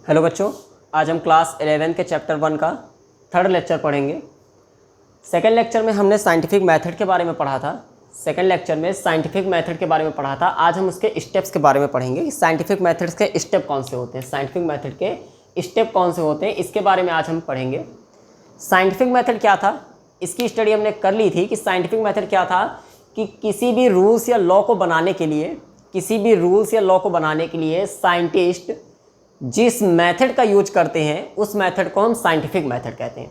Hello बच्चों, आज हम क्लास 11 के चैप्टर 1 का थर्ड लेक्चर पढ़ेंगे। सेकंड लेक्चर में हमने साइंटिफिक मेथड के बारे में पढ़ा था। आज हम उसके स्टेप्स के बारे में पढ़ेंगे कि साइंटिफिक मेथड्स के स्टेप कौन से होते हैं। साइंटिफिक मेथड के स्टेप कौन से होते हैं, इसके बारे में आज हम पढ़ेंगे। साइंटिफिक मेथड क्या था, इसकी स्टडी हमने कर ली थी कि साइंटिफिक मेथड क्या था कि किसी भी रूल्स या लॉ को बनाने के लिए साइंटिस्ट जिस मेथड का यूज करते हैं उस मेथड को हम साइंटिफिक मेथड कहते हैं।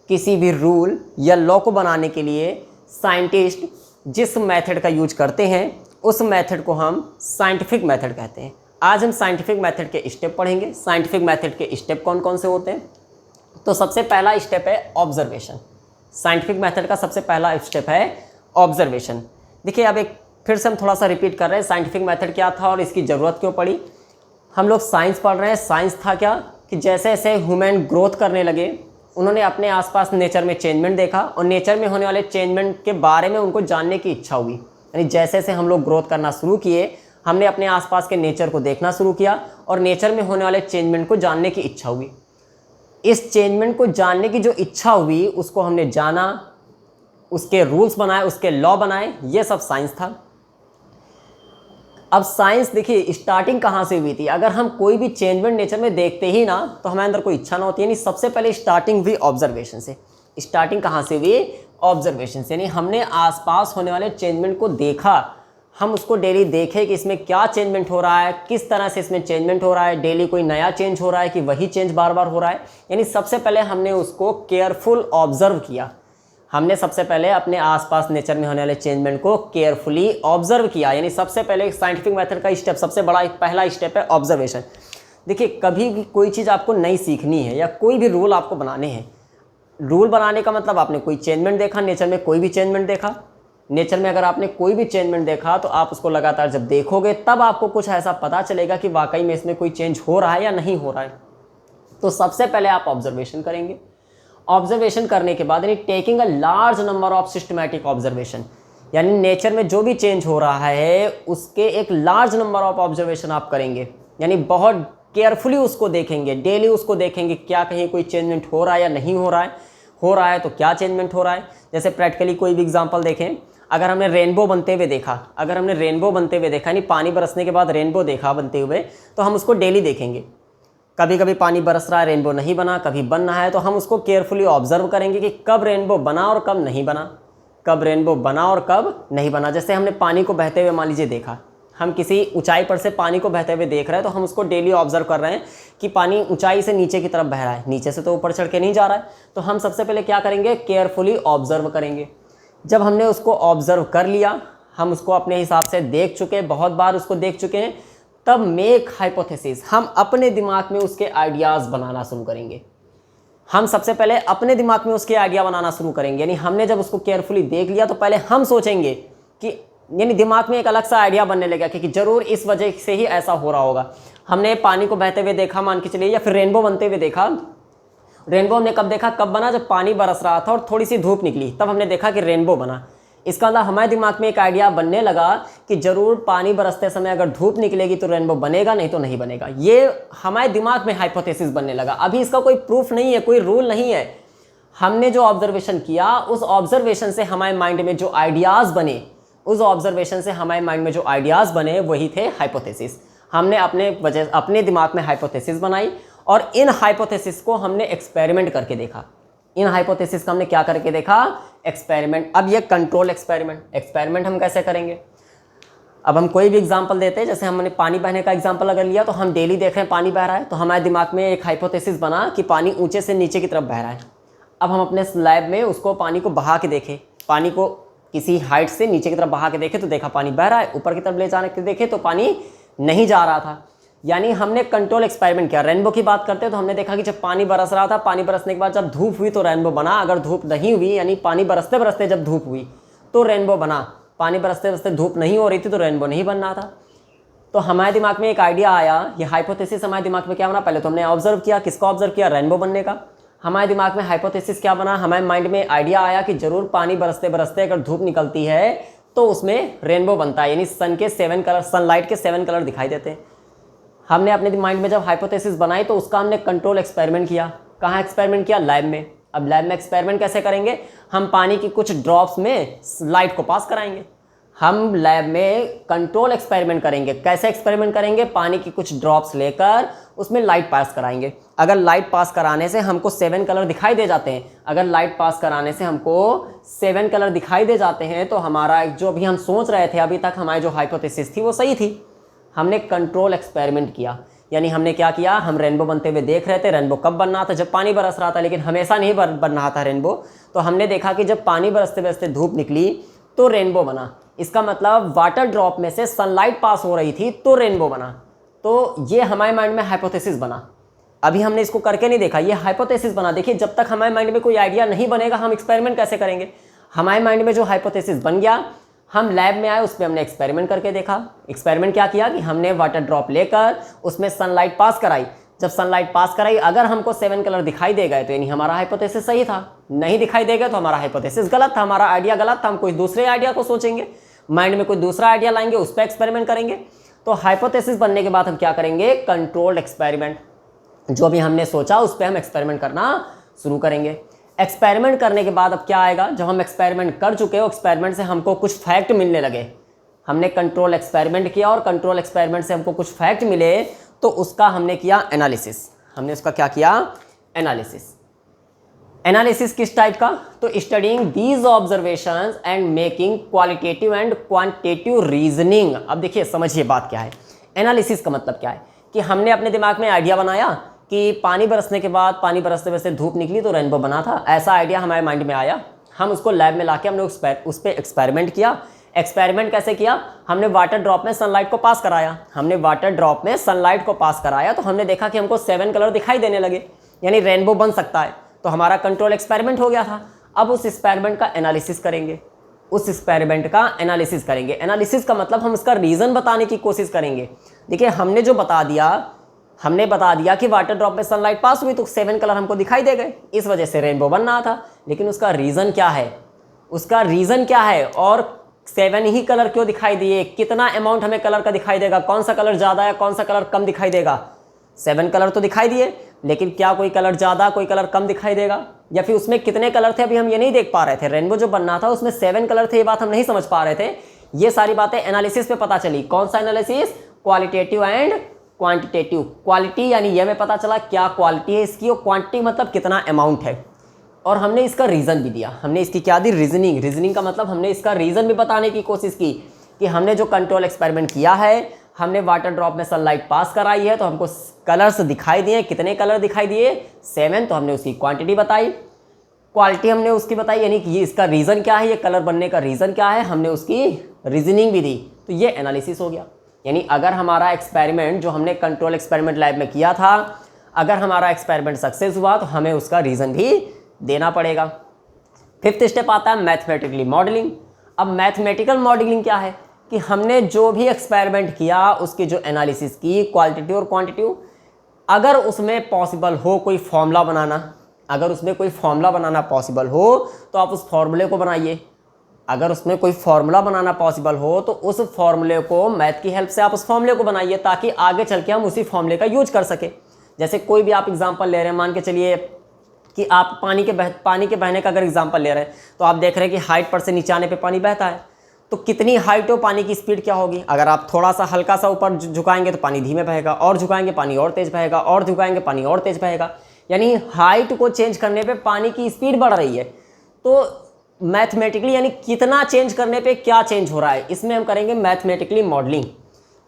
किसी भी रूल या लॉ को बनाने के लिए साइंटिस्ट जिस मेथड का यूज करते हैं उस मेथड को हम साइंटिफिक मेथड कहते हैं। आज हम साइंटिफिक मेथड के स्टेप पढ़ेंगे। साइंटिफिक मेथड के स्टेप कौन कौन से होते हैं, तो सबसे पहला स्टेप है ऑब्जर्वेशन। साइंटिफिक मेथड का सबसे पहला स्टेप है ऑब्जर्वेशन। देखिए, अब एक फिर से हम थोड़ा सा रिपीट कर रहे हैं, साइंटिफिक मेथड क्या था और इसकी ज़रूरत क्यों पड़ी। हम लोग साइंस पढ़ रहे हैं। साइंस था क्या कि जैसे जैसे ह्यूमन ग्रोथ करने लगे, उन्होंने अपने आसपास नेचर में चेंजमेंट देखा और नेचर में होने वाले चेंजमेंट के बारे में उनको जानने की इच्छा हुई। यानी जैसे जैसे हम लोग ग्रोथ करना शुरू किए, हमने अपने आसपास के नेचर को देखना शुरू किया और नेचर में होने वाले चेंजमेंट को जानने की इच्छा हुई। इस चेंजमेंट को जानने की जो इच्छा हुई उसको हमने जाना, उसके रूल्स बनाए, उसके लॉ बनाए, ये सब साइंस था। अब साइंस देखिए स्टार्टिंग कहाँ से हुई थी। अगर हम कोई भी चेंजमेंट नेचर में देखते ही ना तो हमारे अंदर कोई इच्छा ना होती। यानी सबसे पहले स्टार्टिंग हुई ऑब्जर्वेशन से। स्टार्टिंग कहाँ से हुई? ऑब्जर्वेशन से। यानी हमने आसपास होने वाले चेंजमेंट को देखा, हम उसको डेली देखे कि इसमें क्या चेंजमेंट हो रहा है, किस तरह से इसमें चेंजमेंट हो रहा है, डेली कोई नया चेंज हो रहा है कि वही चेंज बार बार हो रहा है। यानी सबसे पहले हमने उसको केयरफुल ऑब्जर्व किया। हमने सबसे पहले अपने आसपास नेचर में होने वाले चेंजमेंट को केयरफुली ऑब्जर्व किया। यानी सबसे पहले साइंटिफिक मेथड का स्टेप, सबसे बड़ा पहला स्टेप है ऑब्जर्वेशन। देखिए, कभी भी कोई चीज़ आपको नई सीखनी है या कोई भी रूल आपको बनाने हैं, रूल बनाने का मतलब आपने कोई चेंजमेंट देखा, नेचर में कोई भी चेंजमेंट देखा। नेचर में अगर आपने कोई भी चेंजमेंट देखा तो आप उसको लगातार जब देखोगे तब आपको कुछ ऐसा पता चलेगा कि वाकई में इसमें कोई चेंज हो रहा है या नहीं हो रहा है। तो सबसे पहले आप ऑब्जर्वेशन करेंगे। ऑब्जर्वेशन करने के बाद यानी taking a large number of systematic observation, यानी नेचर में जो भी चेंज हो रहा है उसके एक लार्ज नंबर ऑफ ऑब्जर्वेशन आप करेंगे। यानी बहुत केयरफुली उसको देखेंगे, डेली उसको देखेंगे क्या कहीं कोई चेंजमेंट हो रहा है या नहीं हो रहा है तो क्या चेंजमेंट हो रहा है। जैसे प्रैक्टिकली कोई भी एग्जांपल देखें, अगर हमने रेनबो बनते हुए देखा, यानी पानी बरसने के बाद रेनबो देखा बनते हुए, तो हम उसको डेली देखेंगे। कभी कभी पानी बरस रहा है, रेनबो नहीं बना, कभी बन रहा है, तो हम उसको केयरफुली ऑब्जर्व करेंगे कि कब रेनबो बना और कब नहीं बना। जैसे हमने पानी को बहते हुए मान लीजिए देखा, हम किसी ऊंचाई पर से पानी को बहते हुए देख रहे हैं, तो हम उसको डेली ऑब्जर्व कर रहे हैं कि पानी ऊंचाई से नीचे की तरफ बह रहा है, नीचे से तो ऊपर चढ़ के नहीं जा रहा है। तो हम सबसे पहले क्या करेंगे? केयरफुली ऑब्जर्व करेंगे। जब हमने उसको ऑब्जर्व कर लिया, हम उसको अपने हिसाब से देख चुके, बहुत बार उसको देख चुके हैं, तब मेक हाइपोथेसिस, हम अपने दिमाग में उसके आइडियाज़ बनाना शुरू करेंगे। हम सबसे पहले अपने दिमाग में उसके आइडिया बनाना शुरू करेंगे। यानी हमने जब उसको केयरफुली देख लिया तो पहले हम सोचेंगे कि, यानी दिमाग में एक अलग सा आइडिया बनने लगेगा कि जरूर इस वजह से ही ऐसा हो रहा होगा। हमने पानी को बहते हुए देखा मान के चलिए, या फिर रेनबो बनते हुए देखा। रेनबो हमने कब देखा, कब बना? जब पानी बरस रहा था और थोड़ी सी धूप निकली, तब हमने देखा कि रेनबो बना। इसका मतलब हमारे दिमाग में एक आइडिया बनने लगा कि जरूर पानी बरसते समय अगर धूप निकलेगी तो रेनबो बनेगा, नहीं तो नहीं बनेगा। ये हमारे दिमाग में हाइपोथेसिस बनने लगा। अभी इसका कोई प्रूफ नहीं है, कोई रूल नहीं है। हमने जो ऑब्जर्वेशन किया, उस ऑब्जर्वेशन से हमारे माइंड में जो आइडियाज़ बने, वही थे हाइपोथेसिस। हमने अपने दिमाग में हाइपोथेसिस बनाई और इन हाइपोथेसिस को हमने एक्सपेरिमेंट करके देखा। इन हाइपोथेसिस का हमने क्या करके देखा? एक्सपेरिमेंट। अब ये कंट्रोल एक्सपेरिमेंट हम कैसे करेंगे? अब हम कोई भी एग्जांपल देते हैं, जैसे हमने पानी बहने का एग्जांपल अगर लिया, तो हम डेली देख रहे हैं पानी बह रहा है, तो हमारे दिमाग में एक हाइपोथेसिस बना कि पानी ऊंचे से नीचे की तरफ बह रहा है। अब हम अपने लैब में उसको पानी को बहा के देखें, पानी को किसी हाइट से नीचे की तरफ बहा के देखे तो देखा पानी बह रहा है, ऊपर की तरफ ले जाने के देखे तो पानी नहीं जा रहा था। यानी हमने कंट्रोल एक्सपेरिमेंट किया। रेनबो की बात करते हैं तो हमने देखा कि जब पानी बरस रहा था, पानी बरसने के बाद जब धूप हुई तो रेनबो बना। अगर धूप नहीं हुई, यानी पानी बरसते बरसते जब धूप हुई तो रेनबो बना। पानी बरसते बरसते धूप नहीं हो रही थी तो रेनबो नहीं बन रहा था। तो हमारे दिमाग में एक आइडिया आया, ये हाइपोथेसिस हमारे दिमाग में क्या बना? पहले तो हमने ऑब्जर्व किया, किसका ऑब्जर्व किया? रेनबो बनने का। हमारे दिमाग में हाइपोथेसिस क्या बना? हमारे माइंड में आइडिया आया कि जरूर पानी बरसते बरसते अगर धूप निकलती है तो उसमें रेनबो बनता है, यानी सनलाइट के 7 कलर दिखाई देते हैं। हमने अपने माइंड में जब हाइपोथेसिस बनाई तो उसका हमने कंट्रोल एक्सपेरिमेंट किया। कहाँ एक्सपेरिमेंट किया? लैब में। अब लैब में एक्सपेरिमेंट कैसे करेंगे? हम पानी की कुछ ड्रॉप्स में लाइट को पास कराएंगे। हम लैब में कंट्रोल एक्सपेरिमेंट करेंगे। कैसे एक्सपेरिमेंट करेंगे? पानी की कुछ ड्रॉप्स लेकर उसमें लाइट पास कराएंगे। अगर लाइट पास कराने से हमको 7 कलर दिखाई दे जाते हैं, अगर लाइट पास कराने से हमको 7 कलर दिखाई दे जाते हैं तो हमारा जो अभी हम सोच रहे थे, अभी तक हमारी जो हाइपोथेसिस थी वो सही थी। हमने कंट्रोल एक्सपेरिमेंट किया, यानी हमने क्या किया? हम रेनबो बनते हुए देख रहे थे। रेनबो कब बनना था? जब पानी बरस रहा था, लेकिन हमेशा नहीं बन रहा था रेनबो। तो हमने देखा कि जब पानी बरसते बरसते धूप निकली तो रेनबो बना। इसका मतलब वाटर ड्रॉप में से सनलाइट पास हो रही थी तो रेनबो बना। तो ये हमारे माइंड में हाइपोथेसिस बना। अभी हमने इसको करके नहीं देखा, ये हाइपोथेसिस बना। देखिए, जब तक हमारे माइंड में कोई आइडिया नहीं बनेगा हम एक्सपेरिमेंट कैसे करेंगे? हमारे माइंड में जो हाइपोथेसिस बन गया, हम लैब में आए, उस पर हमने एक्सपेरिमेंट करके देखा। एक्सपेरिमेंट क्या किया कि हमने वाटर ड्रॉप लेकर उसमें सनलाइट पास कराई। जब सनलाइट पास कराई, अगर हमको 7 कलर दिखाई दे गए तो यानी हमारा हाइपोथेसिस सही था। नहीं दिखाई देगा तो हमारा हाइपोथेसिस गलत था, हमारा आइडिया गलत था। हम कोई दूसरे आइडिया को सोचेंगे, माइंड में कोई दूसरा आइडिया लाएंगे, उस पर एक्सपेरिमेंट करेंगे। तो हाइपोथेसिस बनने के बाद हम क्या करेंगे? Controlled experiment. जो भी हमने सोचा उस पर हम एक्सपेरिमेंट करना शुरू करेंगे। एक्सपेरिमेंट करने के बाद अब क्या आएगा? जब हम एक्सपेरिमेंट कर चुके हो, एक्सपेरिमेंट से हमको कुछ फैक्ट मिलने लगे। हमने कंट्रोल एक्सपेरिमेंट किया और कंट्रोल एक्सपेरिमेंट से हमको कुछ फैक्ट मिले तो उसका हमने किया एनालिसिस। हमने उसका क्या किया? एनालिसिस। एनालिसिस किस टाइप का? तो studying these observations and making qualitative and quantitative reasoning. अब देखिए, समझिए बात क्या है। एनालिसिस का मतलब क्या है कि हमने अपने दिमाग में आइडिया बनाया कि पानी बरसने के बाद, पानी बरसते बरसते धूप निकली तो रेनबो बना था। ऐसा आइडिया हमारे माइंड में आया। हम उसको लैब में लाके हमने उस पर एक्सपेरिमेंट किया। एक्सपेरिमेंट कैसे किया? हमने वाटर ड्रॉप में सनलाइट को पास कराया। हमने वाटर ड्रॉप में सनलाइट को पास कराया तो हमने देखा कि हमको 7 कलर दिखाई देने लगे, यानी रेनबो बन सकता है। तो हमारा कंट्रोल एक्सपेरिमेंट हो गया था। अब उस एक्सपेरिमेंट का एनालिसिस करेंगे। उस एक्सपेरिमेंट का एनालिसिस करेंगे। एनालिसिस का मतलब हम उसका रीज़न बताने की कोशिश करेंगे। देखिए, हमने बता दिया कि वाटर ड्रॉप में सनलाइट पास हुई तो 7 कलर हमको दिखाई दे गए, इस वजह से रेनबो बन रहा था। लेकिन उसका रीज़न क्या है? उसका रीज़न क्या है? और 7 ही कलर क्यों दिखाई दिए? कितना अमाउंट हमें कलर का दिखाई देगा? कौन सा कलर ज़्यादा है, कौन सा कलर कम दिखाई देगा? 7 कलर तो दिखाई दिए, लेकिन क्या कोई कलर ज़्यादा, कोई कलर कम दिखाई देगा? या फिर उसमें कितने कलर थे अभी हम ये नहीं देख पा रहे थे। रेनबो जो बनना था उसमें 7 कलर थे, ये बात हम नहीं समझ पा रहे थे। ये सारी बातें एनालिसिस पे पता चली। कौन सा analysis? Qualitative and quantitative. Quality यानी ये हमें पता चला क्या क्वालिटी है इसकी, और क्वांटिटी मतलब कितना अमाउंट है। और हमने इसका रीज़न भी दिया। हमने इसकी क्या दी? रीजनिंग। रीजनिंग का मतलब हमने इसका रीज़न भी बताने की कोशिश की कि हमने जो कंट्रोल एक्सपेरिमेंट किया है, हमने वाटर ड्रॉप में सनलाइट पास कराई है तो हमको कलर्स दिखाई दिए। कितने कलर दिखाई दिए? 7। तो हमने उसकी क्वांटिटी बताई, क्वालिटी हमने उसकी बताई, यानी कि ये इसका रीज़न क्या है, ये कलर बनने का रीज़न क्या है, हमने उसकी रीजनिंग भी दी। तो ये एनालिसिस हो गया। यानी अगर हमारा एक्सपेरिमेंट जो हमने कंट्रोल एक्सपेरिमेंट लैब में किया था, अगर हमारा एक्सपेरिमेंट सक्सेस हुआ तो हमें उसका रीज़न भी देना पड़ेगा। 5th स्टेप आता है मैथमेटिकली मॉडलिंग। अब मैथमेटिकल मॉडलिंग क्या है कि हमने जो भी एक्सपेरिमेंट किया उसकी जो एनालिसिस की, क्वालिटेटिव और क्वांटिटेटिव, अगर उसमें पॉसिबल हो कोई फॉर्मूला बनाना, अगर उसमें कोई फॉर्मूला बनाना पॉसिबल हो तो आप उस फॉर्मूले को बनाइए। अगर उसमें कोई फॉर्मूला बनाना पॉसिबल हो तो उस फॉर्मूले को, मैथ की हेल्प से आप उस फॉर्मूले को बनाइए ताकि आगे चल के हम उसी फॉर्मूले का यूज कर सके। जैसे कोई भी आप एग्जांपल ले रहे हैं, मान के चलिए कि आप पानी के बहने का अगर एग्जांपल ले रहे हैं तो आप देख रहे हैं कि हाइट पर से नीचे आने पे पानी बहता है, तो कितनी हाइट हो पानी की स्पीड क्या होगी? अगर आप थोड़ा सा हल्का सा ऊपर झुकाएंगे तो पानी धीमे बहेगा, और झुकाएंगे पानी और तेज बहेगा, और झुकाएंगे पानी और तेज बहेगा। यानी हाइट को चेंज करने पे पानी की स्पीड बढ़ रही है। तो मैथमेटिकली यानी कितना चेंज करने पे क्या चेंज हो रहा है, इसमें हम करेंगे मैथमेटिकली मॉडलिंग।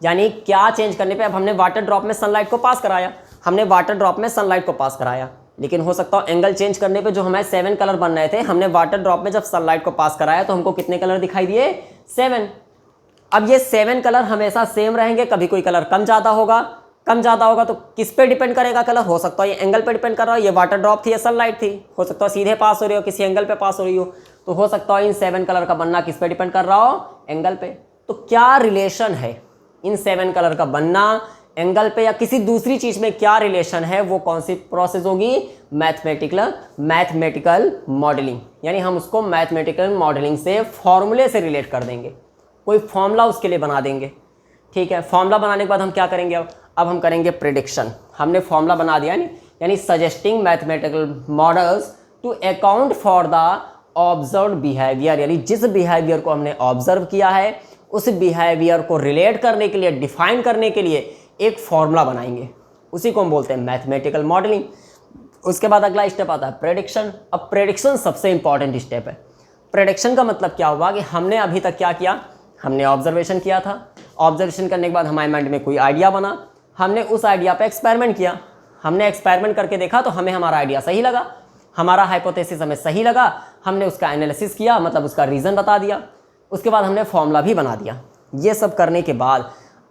यानी क्या चेंज करने पे, अब हमने वाटर ड्रॉप में सनलाइट को पास कराया, हमने वाटर ड्रॉप में सनलाइट को पास कराया, लेकिन हो सकता है एंगल चेंज करने पे जो हमारे 7 कलर बन रहे थे, हमने वाटर ड्रॉप में जब सनलाइट को पास कराया तो हमको कितने कलर दिखाई दिए? 7। अब ये 7 कलर हमेशा सेम रहेंगे, कभी कोई कलर कम ज़्यादा होगा। कम ज़्यादा होगा तो किस पे डिपेंड करेगा कलर? हो सकता है ये एंगल पे डिपेंड कर रहा है, ये वाटर ड्रॉप थी या सनलाइट थी, हो सकता है सीधे पास हो रही हो, किसी एंगल पे पास हो रही हो। तो हो सकता है इन 7 कलर का बनना किस पे डिपेंड कर रहा हो? एंगल पे। तो क्या रिलेशन है इन 7 कलर का बनना एंगल पे या किसी दूसरी चीज़ में, क्या रिलेशन है? वो कौन सी प्रोसेस होगी? Mathematical modelling. यानी हम उसको मैथमेटिकल मॉडलिंग से फॉर्मूले से रिलेट कर देंगे, कोई फॉर्मूला उसके लिए बना देंगे। ठीक है, फॉर्मूला बनाने के बाद हम क्या करेंगे? अब हम करेंगे प्रेडिक्शन। हमने फॉर्मूला बना दिया यानी suggesting mathematical models to account for the observe behaviour, यानी जिस बिहेवियर को हमने ऑब्जर्व किया है उस बिहेवियर को रिलेट करने के लिए, डिफाइन करने के लिए एक फॉर्मूला बनाएंगे, उसी को हम बोलते हैं मैथमेटिकल मॉडलिंग। उसके बाद अगला स्टेप आता है प्रेडिक्शन। अब प्रेडिक्शन सबसे इंपॉर्टेंट स्टेप है। प्रेडिक्शन का मतलब क्या हुआ कि हमने अभी तक क्या किया, हमने ऑब्जर्वेशन किया था, ऑब्जर्वेशन करने के बाद हमारे माइंड में कोई आइडिया बना, हमने उस आइडिया पे एक्सपेरिमेंट किया, हमने एक्सपेरिमेंट करके देखा तो हमें हमारा आइडिया सही लगा, हमारा हाइपोथेसिस हमें सही लगा, हमने उसका एनालिसिस किया, मतलब उसका रीज़न बता दिया, उसके बाद हमने फॉर्मूला भी बना दिया। ये सब करने के बाद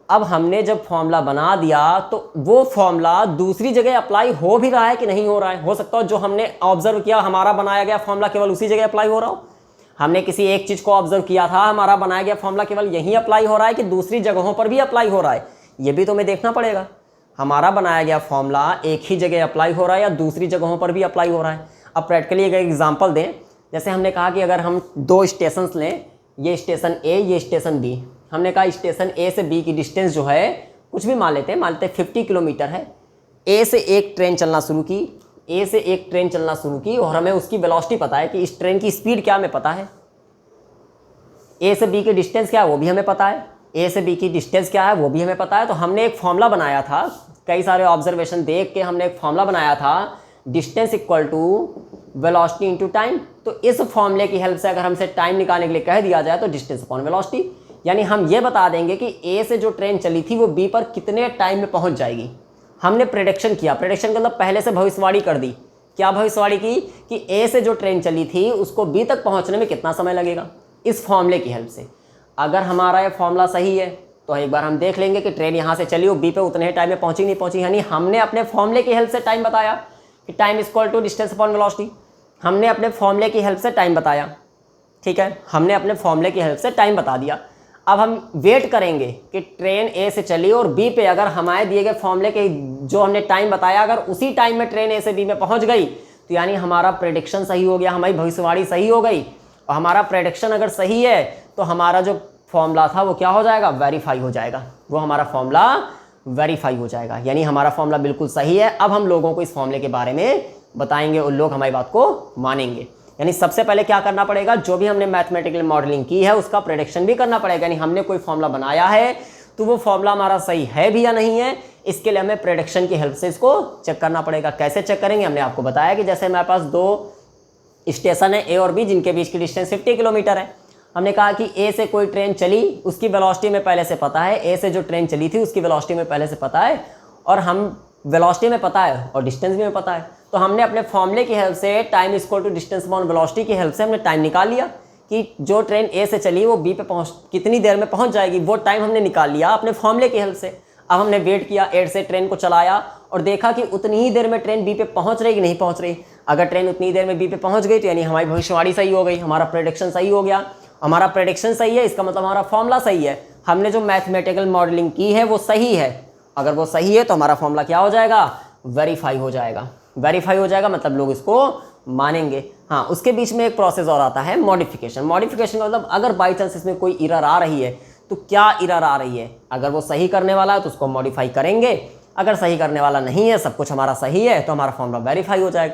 अब हमने जब फॉर्मूला बना दिया तो वो फॉर्मूला दूसरी जगह अप्लाई हो भी रहा है कि नहीं हो रहा है। हो सकता है जो हमने ऑब्जर्व किया, हमारा बनाया गया फॉर्मूला केवल उसी जगह अप्लाई हो रहा हो। हमने किसी एक चीज़ को ऑब्जर्व किया था, हमारा बनाया गया फॉर्मूला केवल यहीं अप्लाई हो रहा है कि दूसरी जगहों पर भी अप्लाई हो रहा है, ये भी तो हमें देखना पड़ेगा। हमारा बनाया गया फॉर्मूला एक ही जगह अप्लाई हो रहा है या दूसरी जगहों पर भी अप्लाई हो रहा है। अब प्रैक्टिकली एक एग्जांपल दें, जैसे हमने कहा कि अगर हम दो स्टेशन लें, ये स्टेशन ए, ये स्टेशन बी, हमने कहा स्टेशन ए से बी की डिस्टेंस जो है कुछ भी मान लेते हैं 50 किलोमीटर है। ए से एक ट्रेन चलना शुरू की, ए से एक ट्रेन चलना शुरू की और हमें उसकी वेलोसिटी पता है कि इस ट्रेन की स्पीड क्या हमें पता है, ए से बी की डिस्टेंस क्या है वो भी हमें पता है, ए से बी की डिस्टेंस क्या है वो भी हमें पता है। तो हमने एक फॉर्मूला बनाया था, कई सारे ऑब्जर्वेशन देख के हमने एक फॉर्मूला बनाया था, distance equal to velocity into time. तो इस फॉर्मूले की हेल्प से अगर हमसे टाइम निकालने के लिए कह दिया जाए तो डिस्टेंस अपॉन वेलोसिटी, यानी हम ये बता देंगे कि ए से जो ट्रेन चली थी वो बी पर कितने टाइम में पहुंच जाएगी। हमने प्रेडिक्शन किया, प्रेडिक्शन का मतलब पहले से भविष्यवाणी कर दी। क्या भविष्यवाणी की कि ए से जो ट्रेन चली थी उसको बी तक पहुंचने में कितना समय लगेगा, इस फॉर्मूले की हेल्प से। अगर हमारा ये फॉर्मूला सही है तो एक बार हम देख लेंगे कि ट्रेन यहाँ से चली, वो बी पे उतने ही टाइम में पहुंची नहीं पहुंची, यानी हमने अपने फॉर्मूले की हेल्प से टाइम बताया कि time is equal to distance upon velocity. हमने अपने फॉर्मूले की हेल्प से टाइम बताया, ठीक है, हमने अपने फॉर्मूले की हेल्प से टाइम बता दिया। अब हम वेट करेंगे कि ट्रेन ए से चली और बी पे अगर हमारे दिए गए फॉर्मूले के जो हमने टाइम बताया अगर उसी टाइम में ट्रेन ए से बी में पहुंच गई तो यानी हमारा प्रेडिक्शन सही हो गया, हमारी भविष्यवाणी सही हो गई। और हमारा प्रेडिक्शन अगर सही है तो हमारा जो फॉर्मूला था वो क्या हो जाएगा, वेरीफाई हो जाएगा, वो हमारा फॉर्मूला वेरीफाई हो जाएगा, यानी हमारा फॉर्मूला बिल्कुल सही है। अब हम लोगों को इस फॉर्मूले के बारे में बताएंगे और लोग हमारी बात को मानेंगे। यानी सबसे पहले क्या करना पड़ेगा, जो भी हमने मैथमेटिकल मॉडलिंग की है उसका प्रेडिक्शन भी करना पड़ेगा। यानी हमने कोई फॉर्मूला बनाया है तो वो फॉर्मूला हमारा सही है भी या नहीं है, इसके लिए हमें प्रेडिक्शन की हेल्प से इसको चेक करना पड़ेगा। कैसे चेक करेंगे, हमने आपको बताया कि जैसे हमारे पास दो स्टेशन है ए और बी जिनके बीच की डिस्टेंस 50 किलोमीटर है। हमने कहा कि ए से कोई ट्रेन चली, उसकी वेलोसिटी में पहले से पता है, ए से जो ट्रेन चली थी उसकी वेलोसिटी में पहले से पता है, और हम वेलोसिटी में पता है और डिस्टेंस भी में पता है। तो हमने अपने फॉर्मूले की हेल्प से time equal to distance upon velocity की हेल्प से हमने टाइम निकाल लिया कि जो ट्रेन ए से चली वो बी पे कितनी देर में पहुंच जाएगी, वो टाइम हमने निकाल लिया अपने फॉर्मूले की हेल्प से। अब हमने वेट किया, ए से ट्रेन को चलाया और देखा कि उतनी ही देर में ट्रेन बी पे पहुंच रही कि नहीं पहुंच रही। अगर ट्रेन उतनी देर में बी पे पहुंच गई तो यानी हमारी भविष्यवाणी सही हो गई, हमारा प्रेडिक्शन सही हो गया। हमारा प्रेडिक्शन सही है इसका मतलब हमारा फॉर्मूला सही है, हमने जो मैथमेटिकल मॉडलिंग की है वो सही है। अगर वो सही है तो हमारा फॉर्मूला क्या हो जाएगा, वेरीफाई हो जाएगा। वेरीफाई हो जाएगा मतलब लोग इसको मानेंगे। हाँ, उसके बीच में एक प्रोसेस और आता है मॉडिफिकेशन। मॉडिफिकेशन का मतलब अगर बाई चांस इसमें कोई एरर आ रही है तो क्या एरर आ रही है, अगर वो सही करने वाला है तो उसको मॉडिफाई करेंगे, अगर सही करने वाला नहीं है, सब कुछ हमारा सही है, तो हमारा फॉर्मूला वेरीफाई हो जाएगा।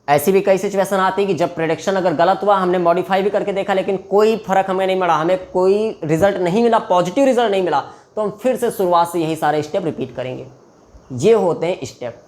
ऐसी भी कई सिचुएशन आती है कि जब प्रेडिक्शन अगर गलत हुआ, हमने मॉडिफाई भी करके देखा लेकिन कोई फर्क हमें नहीं मिला, हमें कोई रिजल्ट नहीं मिला, पॉजिटिव रिजल्ट नहीं मिला, तो हम फिर से शुरुआत से यही सारे स्टेप रिपीट करेंगे। ये होते हैं स्टेप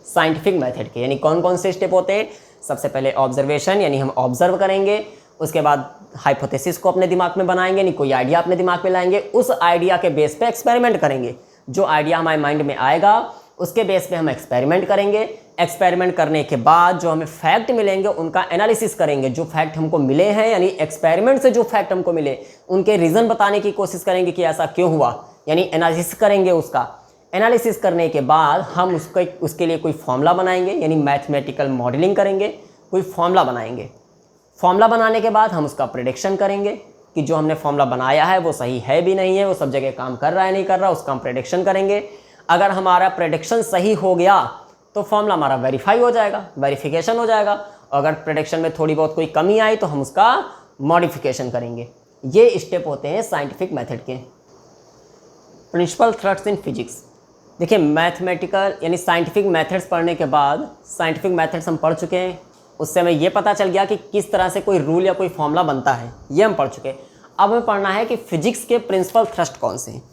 साइंटिफिक मेथड के। यानी कौन कौन से स्टेप होते हैं, सबसे पहले ऑब्जर्वेशन, यानी हम ऑब्जर्व करेंगे, उसके बाद हाइपोथेसिस को अपने दिमाग में बनाएंगे, यानी कोई आइडिया अपने दिमाग में लाएंगे, उस आइडिया के बेस पे एक्सपेरिमेंट करेंगे। जो आइडिया हमारे माइंड में आएगा उसके बेस पे हम एक्सपेरिमेंट करेंगे। एक्सपेरिमेंट करने के बाद जो हमें फैक्ट मिलेंगे उनका एनालिसिस करेंगे। जो फैक्ट हमको मिले हैं, यानी एक्सपेरिमेंट से जो फैक्ट हमको मिले उनके रीज़न बताने की कोशिश करेंगे कि ऐसा क्यों हुआ, यानी एनालिसिस करेंगे उसका। एनालिसिस करने के बाद हम उसके लिए कोई फॉर्मूला बनाएंगे, यानी मैथमेटिकल मॉडलिंग करेंगे, कोई फॉर्मूला बनाएंगे। फॉर्मूला बनाने के बाद हम उसका प्रेडिक्शन करेंगे कि जो हमने फॉर्मूला बनाया है वो सही है भी नहीं है, वो सब जगह काम कर रहा है नहीं कर रहा, उसका हम प्रेडिक्शन करेंगे। अगर हमारा प्रेडिक्शन सही हो गया तो फॉर्मूला हमारा वेरीफाई हो जाएगा, वेरिफिकेशन हो जाएगा। अगर प्रेडिक्शन में थोड़ी बहुत कोई कमी आई तो हम उसका मॉडिफिकेशन करेंगे। ये स्टेप होते हैं साइंटिफिक मेथड के। Principal thrust in physics. देखिए मैथमेटिकल यानी साइंटिफिक मेथड्स पढ़ने के बाद, साइंटिफिक मेथड्स हम पढ़ चुके हैं, उससे हमें ये पता चल गया कि किस तरह से कोई रूल या कोई फॉर्मूला बनता है, ये हम पढ़ चुके हैं। अब हमें पढ़ना है कि फिजिक्स के प्रिंसिपल थ्रस्ट कौन से हैं,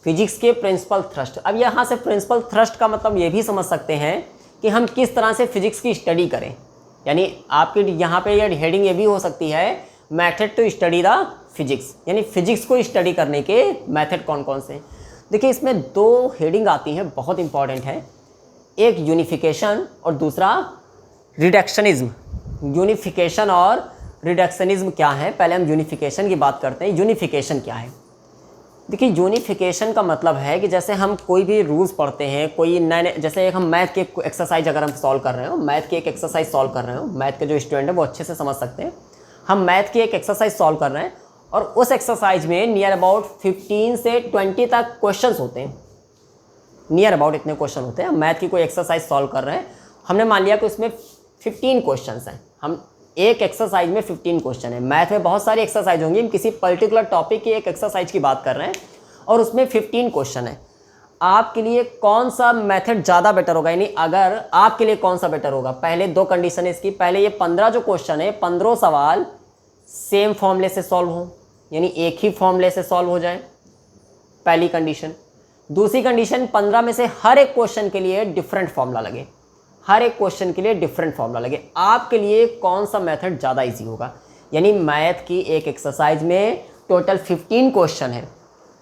फिजिक्स के प्रिंसिपल थ्रस्ट। अब यहाँ से प्रिंसिपल थ्रस्ट का मतलब ये भी समझ सकते हैं कि हम किस तरह से फिजिक्स की स्टडी करें, यानी आपके यहाँ पे ये हेडिंग ये भी हो सकती है, method to study the physics, यानी फिजिक्स को स्टडी करने के मेथड कौन कौन से। देखिए इसमें दो हेडिंग आती हैं, बहुत इंपॉर्टेंट है, एक यूनिफिकेशन और दूसरा रिडक्शनिज्म। यूनिफिकेशन और रिडक्शनिज्म क्या है, पहले हम यूनिफिकेशन की बात करते हैं। यूनिफिकेशन क्या है? देखिए यूनिफिकेशन का मतलब है कि जैसे हम कोई भी रूल्स पढ़ते हैं, कोई नए जैसे एक हम मैथ के एक्सरसाइज अगर हम सॉल्व कर रहे हो, मैथ की एक एक्सरसाइज सॉल्व कर रहे हो, मैथ के जो स्टूडेंट है वो अच्छे से समझ सकते हैं, हम मैथ की एक एक्सरसाइज सॉल्व कर रहे हैं और उस एक्सरसाइज में नियर अबाउट 15 से 20 तक क्वेश्चंस होते हैं, नियर अबाउट इतने क्वेश्चन होते हैं। हम मैथ की कोई एक्सरसाइज सॉल्व कर रहे हैं, हमने मान लिया कि उसमें 15 क्वेश्चंस हैं, हम एक एक्सरसाइज में 15 क्वेश्चन है। मैथ में बहुत सारी एक्सरसाइज होंगी, हम किसी पर्टिकुलर टॉपिक की एक एक्सरसाइज की बात कर रहे हैं और उसमें 15 क्वेश्चन है। आपके लिए कौन सा मेथड ज़्यादा बेटर होगा, यानी अगर आपके लिए कौन सा बेटर होगा, पहले दो कंडीशन है इसकी, पहले ये 15 जो क्वेश्चन है, 15 सवाल सेम फॉर्मूले से सॉल्व हो, यानी एक ही फॉर्मूले से सॉल्व हो जाए, पहली कंडीशन। दूसरी कंडीशन 15 में से हर एक क्वेश्चन के लिए डिफरेंट फॉर्मूला लगे, हर एक क्वेश्चन के लिए डिफरेंट फॉर्मूला लगे। आपके लिए कौन सा मेथड ज़्यादा इजी होगा, यानी मैथ की एक एक्सरसाइज में टोटल 15 क्वेश्चन है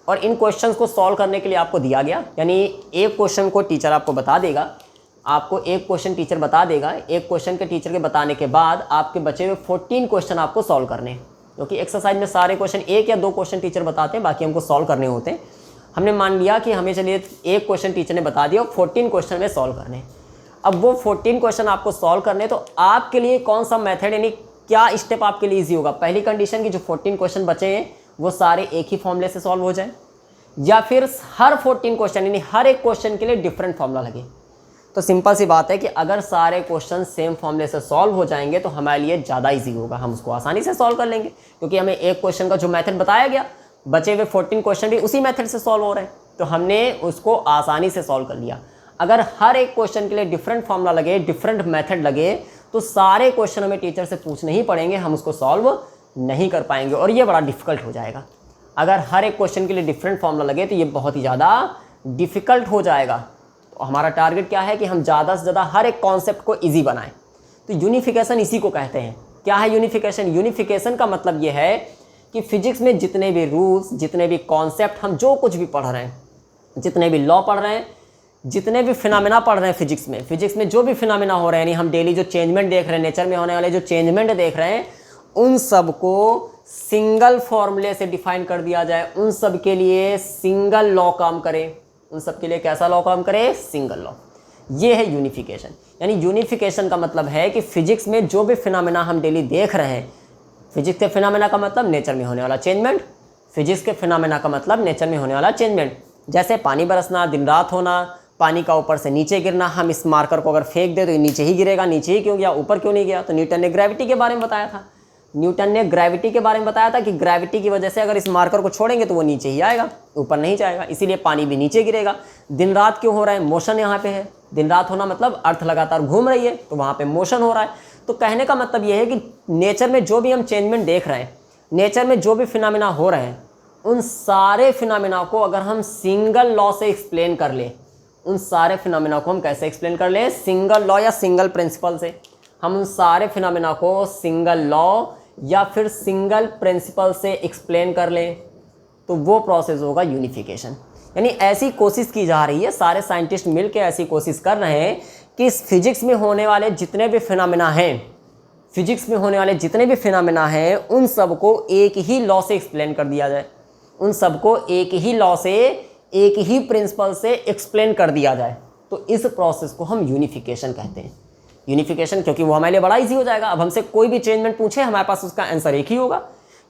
और इन क्वेश्चंस को सॉल्व करने के लिए आपको दिया गया, यानी एक क्वेश्चन को टीचर आपको बता देगा, आपको एक क्वेश्चन टीचर बता देगा, एक क्वेश्चन के टीचर के बताने के बाद आपके बचे हुए 14 क्वेश्चन आपको सॉल्व करने हैं, क्योंकि एक्सरसाइज में सारे क्वेश्चन एक या दो क्वेश्चन टीचर बताते हैं, बाकी हमको सॉल्व करने होते हैं। हमने मान लिया कि हमें चलिए एक क्वेश्चन टीचर ने बता दिया और 14 क्वेश्चन में सॉल्व करने। अब वो 14 क्वेश्चन आपको सॉल्व करने, तो आपके लिए कौन सा मेथड, यानी क्या स्टेप आपके लिए ईजी होगा, पहली कंडीशन की जो 14 क्वेश्चन बचे हैं वो सारे एक ही फॉर्मूले से सॉल्व हो जाए, या फिर हर 14 क्वेश्चन यानी हर एक क्वेश्चन के लिए डिफरेंट फॉर्मूला लगे। तो सिंपल सी बात है कि अगर सारे क्वेश्चन सेम फॉर्मूले से सॉल्व हो जाएंगे तो हमारे लिए ज़्यादा इजी होगा, हम उसको आसानी से सॉल्व कर लेंगे, क्योंकि हमें एक क्वेश्चन का जो मेथड बताया गया, बचे हुए 14 क्वेश्चन भी उसी मेथड से सॉल्व हो रहे हैं, तो हमने उसको आसानी से सॉल्व कर लिया। अगर हर एक क्वेश्चन के लिए डिफरेंट फॉर्मूला लगे, डिफरेंट मेथड लगे, तो सारे क्वेश्चन हमें टीचर से पूछने ही पड़ेंगे, हम उसको सॉल्व नहीं कर पाएंगे और ये बड़ा डिफिकल्ट हो जाएगा। अगर हर एक क्वेश्चन के लिए डिफरेंट फॉर्मूला लगे तो ये बहुत ही ज़्यादा डिफ़िकल्ट हो जाएगा। तो हमारा टारगेट क्या है कि हम ज़्यादा से ज़्यादा हर एक कॉन्सेप्ट को ईजी बनाएं। तो यूनिफिकेशन इसी को कहते हैं। क्या है यूनिफिकेशन? यूनिफिकेशन का मतलब ये है कि फिजिक्स में जितने भी रूल्स, जितने भी कॉन्सेप्ट, हम जो कुछ भी पढ़ रहे हैं, जितने भी लॉ पढ़ रहे हैं, जितने भी फिनोमेना पढ़ रहे हैं फिजिक्स में जो भी फिनोमेना हो रहे हैं, यानी हम डेली जो चेंजमेंट देख रहे हैं, नेचर में होने वाले जो चेंजमेंट देख रहे हैं, उन सब को सिंगल फॉर्मूले से डिफाइन कर दिया जाए, उन सब के लिए सिंगल लॉ काम करे, उन सब के लिए कैसा लॉ काम करे? Single law. ये है यूनिफिकेशन। यानी यूनिफिकेशन का मतलब है कि फिजिक्स में जो भी फिनोमेना हम डेली देख रहे हैं, फिजिक्स के फिनोमेना का मतलब नेचर में होने वाला चेंजमेंट, फिजिक्स के फिनोमेना का मतलब नेचर में होने वाला चेंजमेंट, जैसे पानी बरसना, दिन रात होना, पानी का ऊपर से नीचे गिरना। हम इस मार्कर को अगर फेंक दे तो ये नीचे ही गिरेगा, नीचे ही क्यों गया, ऊपर क्यों नहीं गया? तो न्यूटन ने ग्रेविटी के बारे में बताया था, न्यूटन ने ग्रेविटी के बारे में बताया था कि ग्रेविटी की वजह से अगर इस मार्कर को छोड़ेंगे तो वो नीचे ही आएगा, ऊपर नहीं जाएगा, इसीलिए पानी भी नीचे गिरेगा। दिन रात क्यों हो रहा है? मोशन यहाँ पे है, दिन रात होना मतलब अर्थ लगातार घूम रही है, तो वहाँ पे मोशन हो रहा है। तो कहने का मतलब ये है कि नेचर में जो भी हम चेंजमेंट देख रहे हैं, नेचर में जो भी फिनोमेना हो रहे हैं, उन सारे फिनोमेना को अगर हम सिंगल लॉ से एक्सप्लेन कर लें, उन सारे फिनोमेना को हम कैसे एक्सप्लेन कर लें? सिंगल लॉ या सिंगल प्रिंसिपल से। हम उन सारे फिनोमेना को सिंगल लॉ या फिर सिंगल प्रिंसिपल से एक्सप्लेन कर लें, तो वो प्रोसेस होगा यूनिफिकेशन। यानी ऐसी कोशिश की जा रही है, सारे साइंटिस्ट मिलकर ऐसी कोशिश कर रहे हैं कि इस फिजिक्स में होने वाले जितने भी फिनोमेना हैं, फिजिक्स में होने वाले जितने भी फिनोमेना हैं, उन सबको एक ही लॉ से एक्सप्लेन कर दिया जाए, उन सबको एक ही लॉ से, एक ही प्रिंसिपल से एक्सप्लेन कर दिया जाए। तो इस प्रोसेस को हम यूनिफिकेशन कहते हैं। यूनिफिकेशन क्योंकि वो हमारे लिए बड़ा इजी हो जाएगा। अब हमसे कोई भी चेंजमेंट पूछे, हमारे पास उसका आंसर एक ही होगा,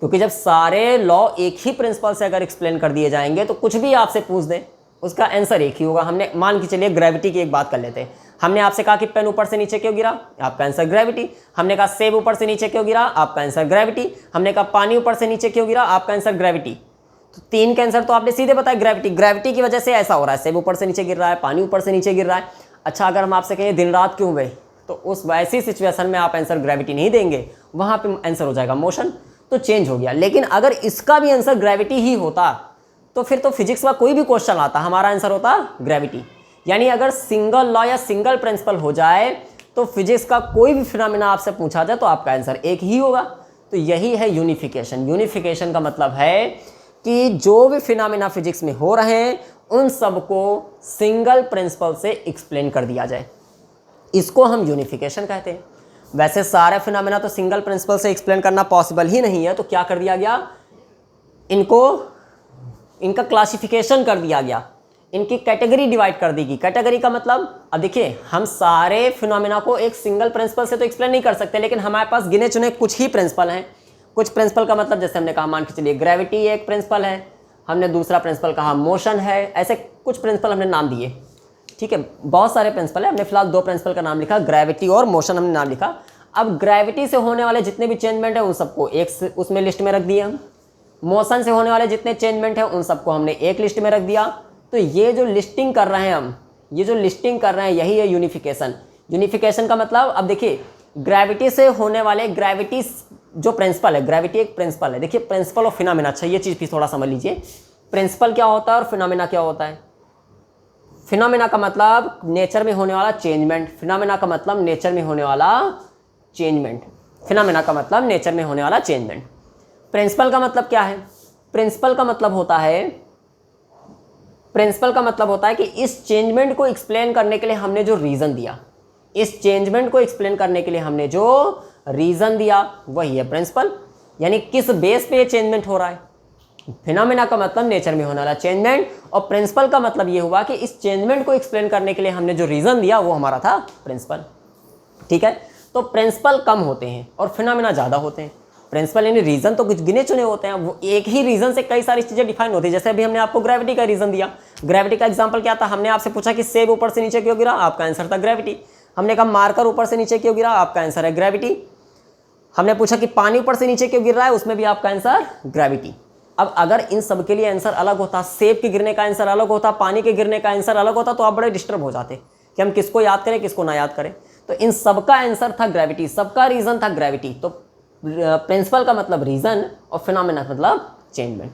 क्योंकि जब सारे लॉ एक ही प्रिंसिपल से अगर एक्सप्लेन कर दिए जाएंगे तो कुछ भी आपसे पूछ दें, उसका आंसर एक ही होगा। हमने मान के चलिए ग्रेविटी की एक बात कर लेते हैं। हमने आपसे कहा कि पेन ऊपर से नीचे क्यों गिरा? आपका आंसर ग्रेविटी। हमने कहा सेब ऊपर से नीचे क्यों गिरा? आपका आंसर ग्रेविटी। हमने कहा पानी ऊपर से नीचे क्यों गिरा? आपका आंसर ग्रेविटी। तो 3 के आंसर तो आपने सीधे बताया, ग्रेविटी। ग्रेविटी की वजह से ऐसा हो रहा है, सेब ऊपर से नीचे गिर रहा है, पानी ऊपर से नीचे गिर रहा है। अच्छा, अगर हम आपसे कहें दिन रात क्यों गए, तो उस वैसी सिचुएशन में आप आंसर ग्रेविटी नहीं देंगे, वहाँ पे आंसर हो जाएगा मोशन, तो चेंज हो गया। लेकिन अगर इसका भी आंसर ग्रेविटी ही होता तो फिर तो फिजिक्स का कोई भी क्वेश्चन आता, हमारा आंसर होता ग्रेविटी। यानी अगर सिंगल लॉ या सिंगल प्रिंसिपल हो जाए तो फिजिक्स का कोई भी फिनोमेना आपसे पूछा जाए तो आपका आंसर एक ही होगा। तो यही है यूनिफिकेशन। यूनिफिकेशन का मतलब है कि जो भी फिनोमेना फिजिक्स में हो रहे हैं उन सबको सिंगल प्रिंसिपल से एक्सप्लेन कर दिया जाए, इसको हम यूनिफिकेशन कहते हैं। वैसे सारे फिनोमेना तो सिंगल प्रिंसिपल से एक्सप्लेन करना पॉसिबल ही नहीं है, तो क्या कर दिया गया, इनका क्लासिफिकेशन कर दिया गया, इनकी कैटेगरी डिवाइड कर दी गई। कैटेगरी का मतलब, अब देखिए हम सारे फिनोमेना को एक सिंगल प्रिंसिपल से तो एक्सप्लेन नहीं कर सकते, लेकिन हमारे पास गिने चुने कुछ ही प्रिंसिपल हैं। कुछ प्रिंसिपल का मतलब जैसे हमने कहा, मान के चलिए ग्रेविटी एक प्रिंसिपल है, हमने दूसरा प्रिंसिपल कहा मोशन है, ऐसे कुछ प्रिंसिपल हमने नाम दिए। ठीक है, बहुत सारे प्रिंसिपल है, हमने फिलहाल 2 प्रिंसिपल का नाम लिखा, ग्रेविटी और मोशन हमने नाम लिखा। अब ग्रेविटी से होने वाले जितने भी चेंजमेंट है उन सबको एक उसमें लिस्ट में रख दिए हम। मोशन से होने वाले जितने चेंजमेंट है उन सबको हमने एक लिस्ट में रख दिया। तो ये जो लिस्टिंग कर रहे हैं हम, ये जो लिस्टिंग कर रहे हैं, यही है यूनिफिकेशन। यूनिफिकेशन का मतलब, अब देखिए ग्रेविटी से होने वाले, ग्रेविटी जो प्रिंसिपल है, ग्रेविटी एक प्रिंसिपल है। देखिए प्रिंसिपल ऑफ फिनोमेना, अच्छा ये चीज़ भी थोड़ा समझ लीजिए, प्रिंसिपल क्या होता है और फिनोमेना क्या होता है। फिनोमेना का मतलब नेचर में होने वाला चेंजमेंट, फिनोमेना का मतलब नेचर में होने वाला चेंजमेंट, फिनोमेना का मतलब नेचर में होने वाला चेंजमेंट। प्रिंसिपल का मतलब क्या है, प्रिंसिपल का मतलब होता है कि इस चेंजमेंट को एक्सप्लेन करने के लिए हमने जो रीज़न दिया, इस चेंजमेंट को एक्सप्लेन करने के लिए हमने जो रीज़न दिया वही है प्रिंसिपल। यानी किस बेस पे ये चेंजमेंट हो रहा है। फिनोमेना का मतलब नेचर में होने वाला चेंजमेंट, और प्रिंसिपल का मतलब ये हुआ कि इस चेंजमेंट को एक्सप्लेन करने के लिए हमने जो रीज़न दिया वो हमारा था प्रिंसिपल। ठीक है, तो प्रिंसिपल कम होते हैं और फिनोमेना ज़्यादा होते हैं। प्रिंसिपल यानी रीज़न तो कुछ गिने चुने होते हैं, वो एक ही रीज़न से कई सारी चीज़ें डिफाइन होती है। जैसे अभी हमने आपको ग्रेविटी का रीज़न दिया, ग्रेविटी का एग्जाम्पल क्या था, हमने आपसे पूछा कि सेब ऊपर से नीचे क्यों गिरा, आपका आंसर था ग्रेविटी। हमने कहा मार्कर ऊपर से नीचे क्यों गिरा, आपका आंसर है ग्रेविटी। हमने पूछा कि पानी ऊपर से नीचे क्यों गिर रहा है, उसमें भी आपका आंसर ग्रेविटी। अब अगर इन सब के लिए आंसर अलग होता, सेब के गिरने का आंसर अलग होता, पानी के गिरने का आंसर अलग होता, तो आप बड़े डिस्टर्ब हो जाते कि हम किसको याद करें किसको ना याद करें। तो इन सबका आंसर था ग्रेविटी, सबका रीज़न था ग्रेविटी। तो प्रिंसिपल का मतलब रीज़न और फिनोमेना का मतलब चेंजमेंट।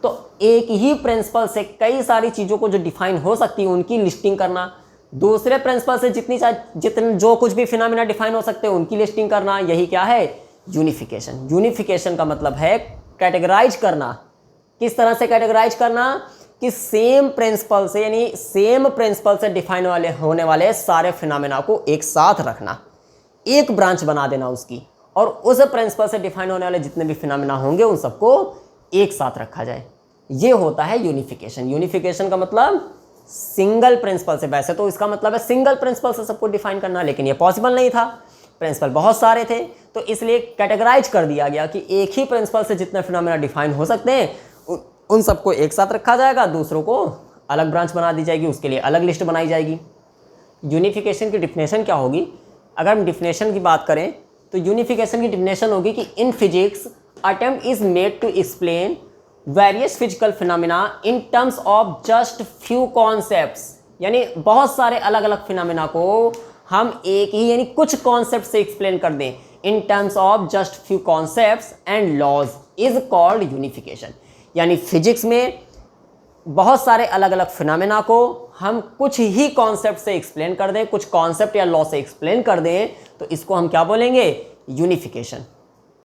तो एक ही प्रिंसिपल से कई सारी चीज़ों को जो डिफाइन हो सकती है उनकी लिस्टिंग करना, दूसरे प्रिंसिपल से जितने जो कुछ भी फिनोमेना डिफाइन हो सकते हैं उनकी लिस्टिंग करना, यही क्या है, यूनिफिकेशन। यूनिफिकेशन का मतलब है कैटेगराइज करना। किस तरह से कैटेगराइज करना, कि सेम प्रिंसिपल से, यानी सेम प्रिंसिपल से डिफाइन होने वाले सारे फिनोमेना को एक साथ रखना, एक ब्रांच बना देना उसकी, और उस प्रिंसिपल से डिफाइन होने वाले जितने भी फिनोमेना होंगे उन सबको एक साथ रखा जाए। ये होता है यूनिफिकेशन। यूनिफिकेशन का मतलब सिंगल प्रिंसिपल से, वैसे तो इसका मतलब है सिंगल प्रिंसिपल से सबको डिफाइन करना, लेकिन ये पॉसिबल नहीं था, प्रिंसिपल बहुत सारे थे, तो इसलिए कैटेगराइज कर दिया गया कि एक ही प्रिंसिपल से जितने फिनोमेना डिफाइन हो सकते हैं उन सबको एक साथ रखा जाएगा, दूसरों को अलग ब्रांच बना दी जाएगी, उसके लिए अलग लिस्ट बनाई जाएगी। यूनिफिकेशन की डिफिनेशन क्या होगी, अगर हम डिफिनेशन की बात करें तो यूनिफिकेशन की डिफिनेशन होगी कि in physics attempt is made to explain various physical phenomena in terms of just few concepts. यानी बहुत सारे अलग अलग फिनोमेना को हम एक ही, यानी कुछ कॉन्सेप्ट से एक्सप्लेन कर दें, in terms of just few concepts and laws is called unification. यानी फिजिक्स में बहुत सारे अलग अलग फिनोमेना को हम कुछ ही कॉन्सेप्ट से एक्सप्लेन कर दें, कुछ कॉन्सेप्ट या लॉ से एक्सप्लेन कर दें, तो इसको हम क्या बोलेंगे, यूनिफिकेशन।